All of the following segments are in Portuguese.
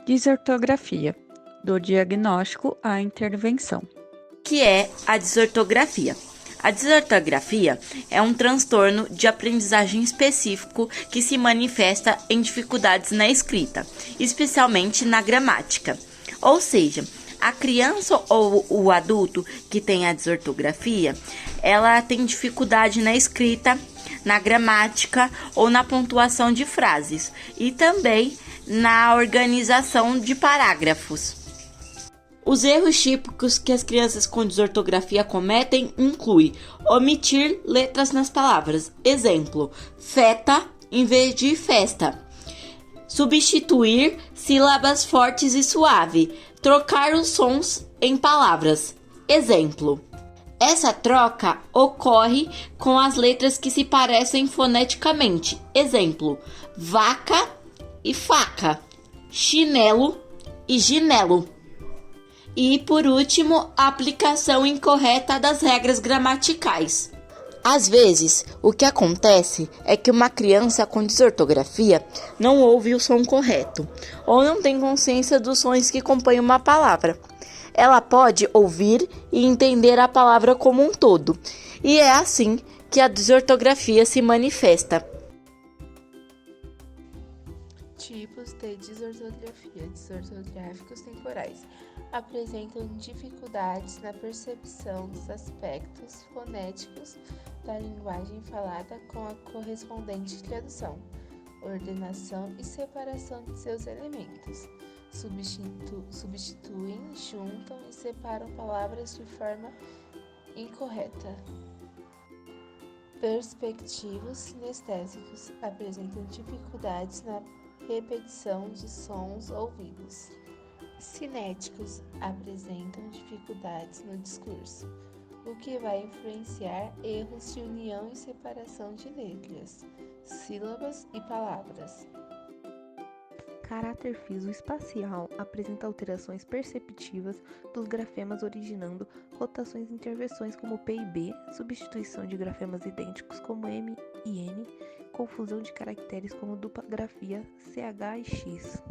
Desortografia, do diagnóstico à intervenção. Que é a desortografia? A desortografia é um transtorno de aprendizagem específico que se manifesta em dificuldades na escrita, especialmente na gramática. Ou seja, a criança ou o adulto que tem a desortografia, ela tem dificuldade na escrita, na gramática ou na pontuação de frases e também na organização de parágrafos. Os erros típicos que as crianças com desortografia cometem incluem omitir letras nas palavras. Exemplo, feta em vez de festa. Substituir sílabas fortes e suave. Trocar os sons em palavras. Exemplo, essa troca ocorre com as letras que se parecem foneticamente. Exemplo, vaca e faca. Chinelo e ginelo. E, por último, a aplicação incorreta das regras gramaticais. Às vezes, o que acontece é que uma criança com desortografia não ouve o som correto, ou não tem consciência dos sons que compõem uma palavra. Ela pode ouvir e entender a palavra como um todo, e é assim que a desortografia se manifesta. Tipos de desortografia. Desortográficos temporais apresentam dificuldades na percepção dos aspectos fonéticos da linguagem falada com a correspondente tradução, ordenação e separação de seus elementos. Substituem, juntam e separam palavras de forma incorreta. Perspectivos sinestésicos apresentam dificuldades na repetição de sons ouvidos. Cinéticos apresentam dificuldades no discurso, o que vai influenciar erros de união e separação de letras, sílabas e palavras. Caráter fisioespacial apresenta alterações perceptivas dos grafemas, originando rotações e intervenções como P e B, substituição de grafemas idênticos como M e N, confusão de caracteres como dupla grafia CH e X.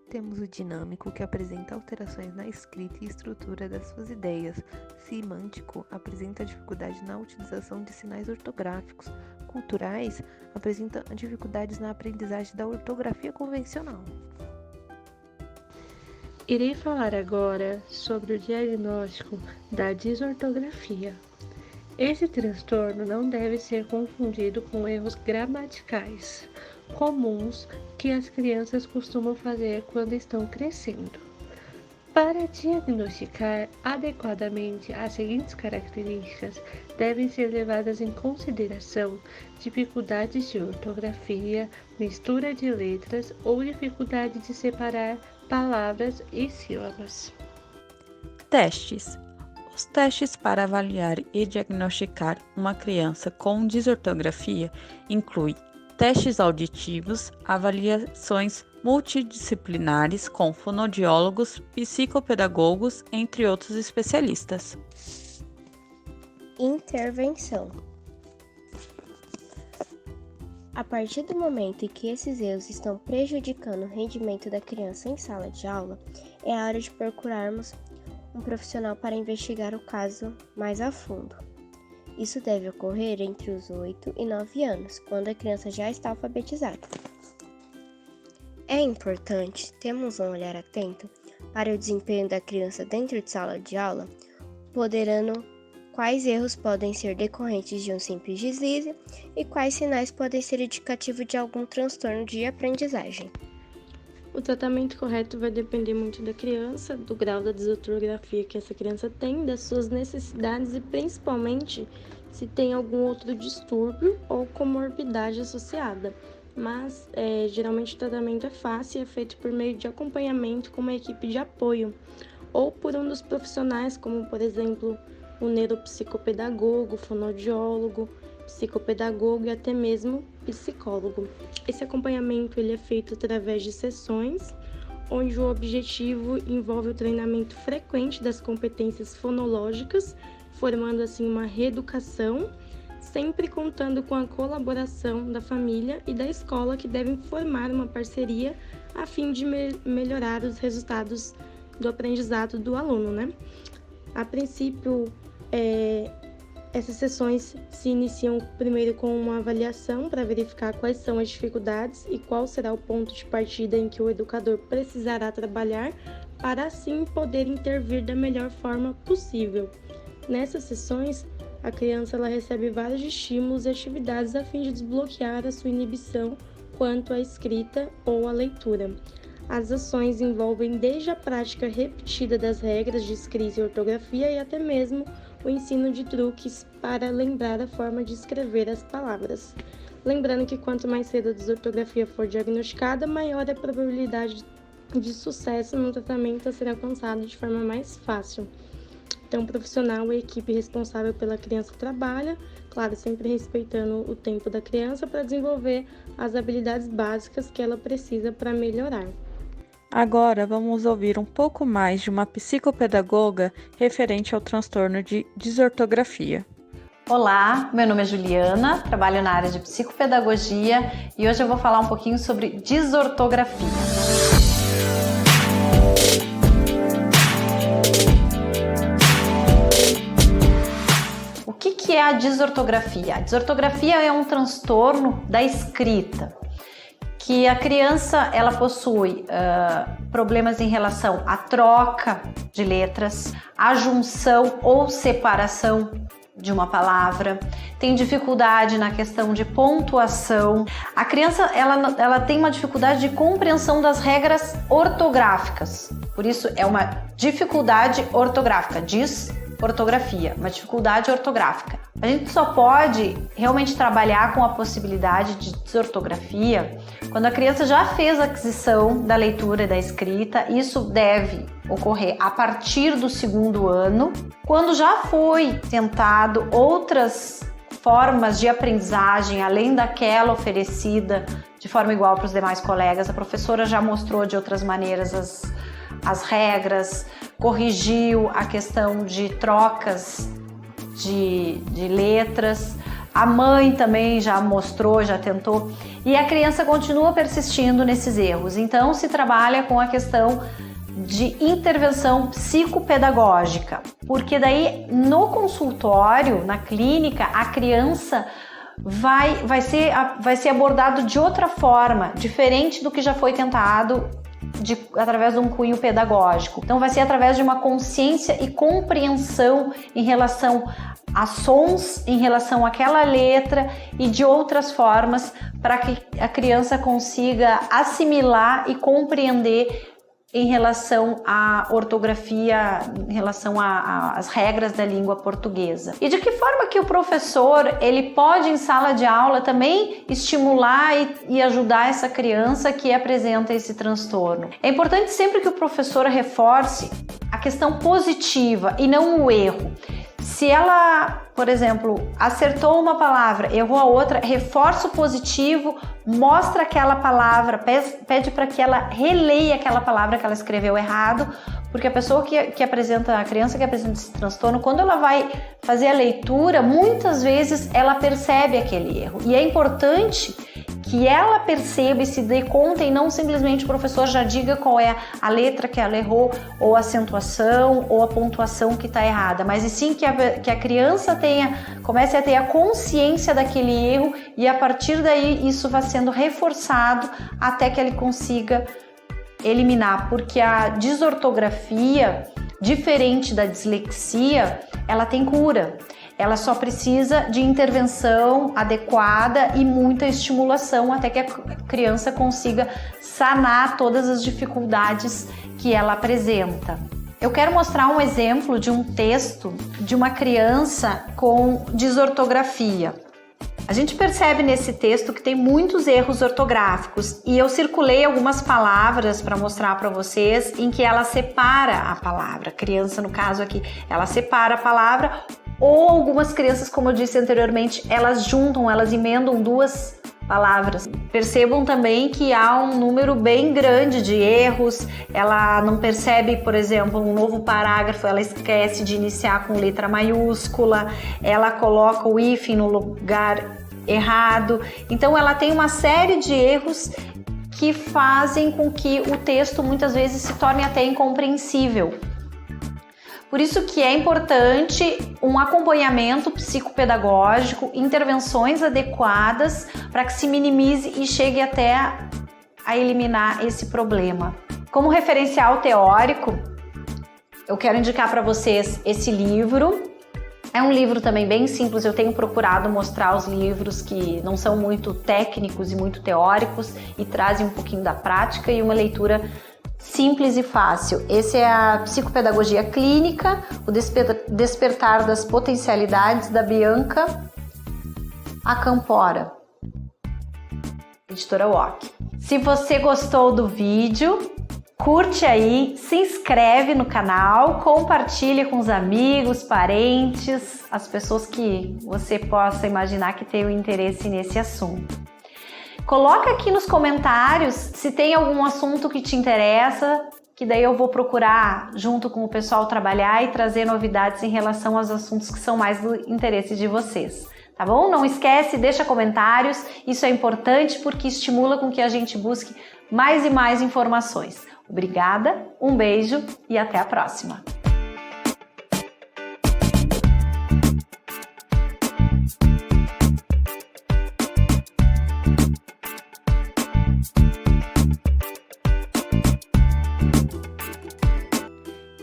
Temos o dinâmico, que apresenta alterações na escrita e estrutura das suas ideias. Semântico apresenta dificuldade na utilização de sinais ortográficos. Culturais apresenta dificuldades na aprendizagem da ortografia convencional. Irei falar agora sobre o diagnóstico da desortografia. Esse transtorno não deve ser confundido com erros gramaticais comuns que as crianças costumam fazer quando estão crescendo. Para diagnosticar adequadamente as seguintes características, devem ser levadas em consideração dificuldades de ortografia, mistura de letras ou dificuldade de separar palavras e sílabas. Testes. Os testes para avaliar e diagnosticar uma criança com desortografia incluem testes auditivos, avaliações multidisciplinares com fonoaudiólogos, psicopedagogos, entre outros especialistas. Intervenção. A partir do momento em que esses erros estão prejudicando o rendimento da criança em sala de aula, é a hora de procurarmos um profissional para investigar o caso mais a fundo. Isso deve ocorrer entre os 8 e 9 anos, quando a criança já está alfabetizada. É importante termos um olhar atento para o desempenho da criança dentro de sala de aula, ponderando quais erros podem ser decorrentes de um simples deslize e quais sinais podem ser indicativos de algum transtorno de aprendizagem. O tratamento correto vai depender muito da criança, do grau da desortografia que essa criança tem, das suas necessidades e principalmente se tem algum outro distúrbio ou comorbidade associada. Mas geralmente o tratamento é fácil e é feito por meio de acompanhamento com uma equipe de apoio ou por um dos profissionais, como por exemplo o neuropsicopedagogo, fonoaudiólogo, psicopedagogo e até mesmo psicólogo. Esse acompanhamento ele é feito através de sessões, onde o objetivo envolve o treinamento frequente das competências fonológicas, formando assim uma reeducação sempre contando com a colaboração da família e da escola, que devem formar uma parceria a fim de melhorar os resultados do aprendizado do aluno, né? A princípio, essas sessões se iniciam primeiro com uma avaliação para verificar quais são as dificuldades e qual será o ponto de partida em que o educador precisará trabalhar para assim poder intervir da melhor forma possível. Nessas sessões, a criança recebe vários estímulos e atividades a fim de desbloquear a sua inibição quanto à escrita ou à leitura. As ações envolvem desde a prática repetida das regras de escrita e ortografia e até mesmo o ensino de truques para lembrar a forma de escrever as palavras. Lembrando que quanto mais cedo a desortografia for diagnosticada, maior é a probabilidade de sucesso no tratamento a ser alcançado de forma mais fácil. Então, o profissional e a equipe responsável pela criança trabalha, claro, sempre respeitando o tempo da criança, para desenvolver as habilidades básicas que ela precisa para melhorar. Agora vamos ouvir um pouco mais de uma psicopedagoga referente ao transtorno de desortografia. Olá, meu nome é Juliana, trabalho na área de psicopedagogia e hoje eu vou falar um pouquinho sobre desortografia. O que é a desortografia? A desortografia é um transtorno da escrita, que a criança ela possui problemas em relação à troca de letras, à junção ou separação de uma palavra, tem dificuldade na questão de pontuação. A criança ela tem uma dificuldade de compreensão das regras ortográficas, por isso é uma dificuldade ortográfica, ortografia, uma dificuldade ortográfica. A gente só pode realmente trabalhar com a possibilidade de desortografia quando a criança já fez a aquisição da leitura e da escrita. Isso deve ocorrer a partir do 2º ano, quando já foi tentado outras formas de aprendizagem além daquela oferecida de forma igual para os demais colegas. A professora já mostrou de outras maneiras as regras, corrigiu a questão de trocas de letras, a mãe também já mostrou, já tentou, e a criança continua persistindo nesses erros. Então se trabalha com a questão de intervenção psicopedagógica, porque daí no consultório, na clínica, a criança vai ser abordado de outra forma, diferente do que já foi tentado através de um cunho pedagógico. Então vai ser através de uma consciência e compreensão em relação a sons, em relação àquela letra e de outras formas para que a criança consiga assimilar e compreender em relação à ortografia, em relação às regras da língua portuguesa. E de que forma que o professor ele pode em sala de aula também estimular e ajudar essa criança que apresenta esse transtorno? É importante sempre que o professor reforce a questão positiva e não o erro. Se ela, por exemplo, acertou uma palavra, errou a outra, reforça o positivo, mostra aquela palavra, pede para que ela releia aquela palavra que ela escreveu errado, porque a pessoa que apresenta, a criança que apresenta esse transtorno, quando ela vai fazer a leitura, muitas vezes ela percebe aquele erro. E é importante que ela perceba e se dê conta e não simplesmente o professor já diga qual é a letra que ela errou, ou a acentuação, ou a pontuação que está errada, mas e sim que a criança comece a ter a consciência daquele erro e a partir daí isso vai sendo reforçado até que ele consiga eliminar, porque a desortografia, diferente da dislexia, ela tem cura. Ela só precisa de intervenção adequada e muita estimulação até que a criança consiga sanar todas as dificuldades que ela apresenta. Eu quero mostrar um exemplo de um texto de uma criança com desortografia. A gente percebe nesse texto que tem muitos erros ortográficos e eu circulei algumas palavras para mostrar para vocês em que ela separa a palavra. A criança, no caso aqui, ela separa a palavra, ou algumas crianças, como eu disse anteriormente, elas juntam, elas emendam duas palavras. Percebam também que há um número bem grande de erros, ela não percebe, por exemplo, um novo parágrafo, ela esquece de iniciar com letra maiúscula, ela coloca o hífen no lugar errado, então ela tem uma série de erros que fazem com que o texto muitas vezes se torne até incompreensível. Por isso que é importante um acompanhamento psicopedagógico, intervenções adequadas para que se minimize e chegue até a eliminar esse problema. Como referencial teórico, eu quero indicar para vocês esse livro. É um livro também bem simples, eu tenho procurado mostrar os livros que não são muito técnicos e muito teóricos e trazem um pouquinho da prática e uma leitura simples e fácil. Esse é a Psicopedagogia Clínica, o Despertar das Potencialidades, da Bianca Acampora, editora WOC. Se você gostou do vídeo, curte aí, se inscreve no canal, compartilhe com os amigos, parentes, as pessoas que você possa imaginar que tenham interesse nesse assunto. Coloca aqui nos comentários se tem algum assunto que te interessa, que daí eu vou procurar junto com o pessoal trabalhar e trazer novidades em relação aos assuntos que são mais do interesse de vocês. Tá bom? Não esquece, deixa comentários, isso é importante porque estimula com que a gente busque mais e mais informações. Obrigada, um beijo e até a próxima!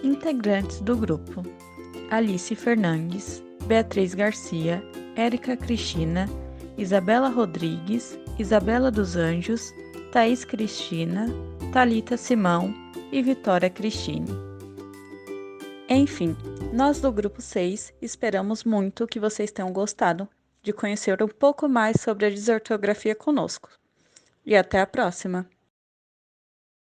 Integrantes do grupo: Alice Fernandes, Beatriz Garcia, Érica Cristina, Isabela Rodrigues, Isabela dos Anjos, Thaís Cristina, Thalita Simão e Vitória Cristine. Enfim, nós do grupo 6 esperamos muito que vocês tenham gostado de conhecer um pouco mais sobre a desortografia conosco. E até a próxima!